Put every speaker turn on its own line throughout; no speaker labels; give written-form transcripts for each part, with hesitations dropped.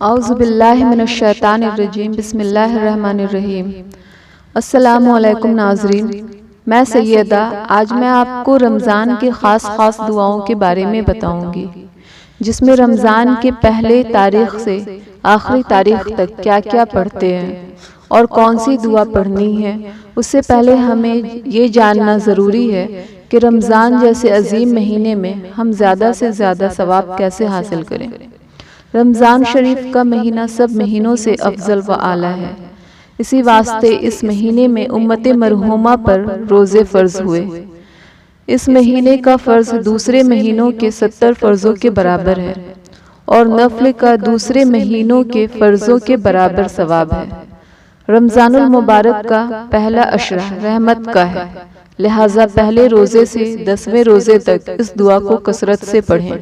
اعوذ باللہ من الشیطان الرجیم بسم اللہ الرحمن الرحیم۔ السلام علیکم ناظرین، میں سیدہ آج میں آپ کو رمضان کی خاص دعاؤں کے بارے میں بتاؤں گی، جس میں رمضان کے پہلے تاریخ سے آخری تاریخ تک کیا کیا پڑھتے ہیں اور کون سی دعا پڑھنی ہے۔ اس سے پہلے ہمیں یہ جاننا ضروری ہے کہ رمضان جیسے عظیم مہینے میں ہم زیادہ سے زیادہ ثواب کیسے حاصل کریں۔ رمضان شریف کا مہینہ سب مہینوں سے افضل و اعلیٰ ہے، اسی واسطے اس مہینے میں امت مرحومہ پر روزے فرض ہوئے۔ اس مہینے کا فرض دوسرے مہینوں کے 70 فرضوں کے برابر ہے اور نفل کا دوسرے مہینوں کے فرضوں کے برابر ثواب ہے۔ رمضان المبارک کا پہلا عشرہ رحمت کا ہے، لہٰذا پہلے روزے سے 10ویں روزے تک اس دعا کو کثرت سے پڑھیں۔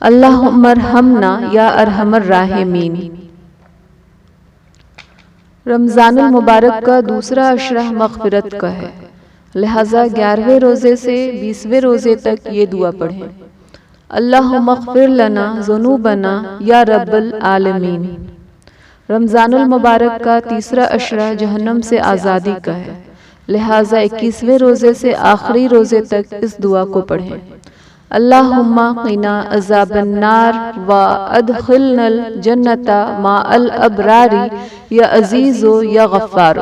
اللہم ارحمنا یا ارحم الراحمین۔ رمضان المبارک کا دوسرا عشرہ مغفرت کا ہے، لہٰذا 11ویں روزے سے 20ویں روزے تک یہ دعا پڑھیں۔ اللہم اغفر لنا ذنوبنا یا رب العالمین۔ رمضان المبارک کا تیسرا عشرہ جہنم سے آزادی کا ہے، لہٰذا 21ویں روزے سے آخری روزے تک اس دعا کو پڑھیں۔ اللہم قنا عذاب النار وادخلنا الجنۃ مع الابرار یا عزیز یا غفار۔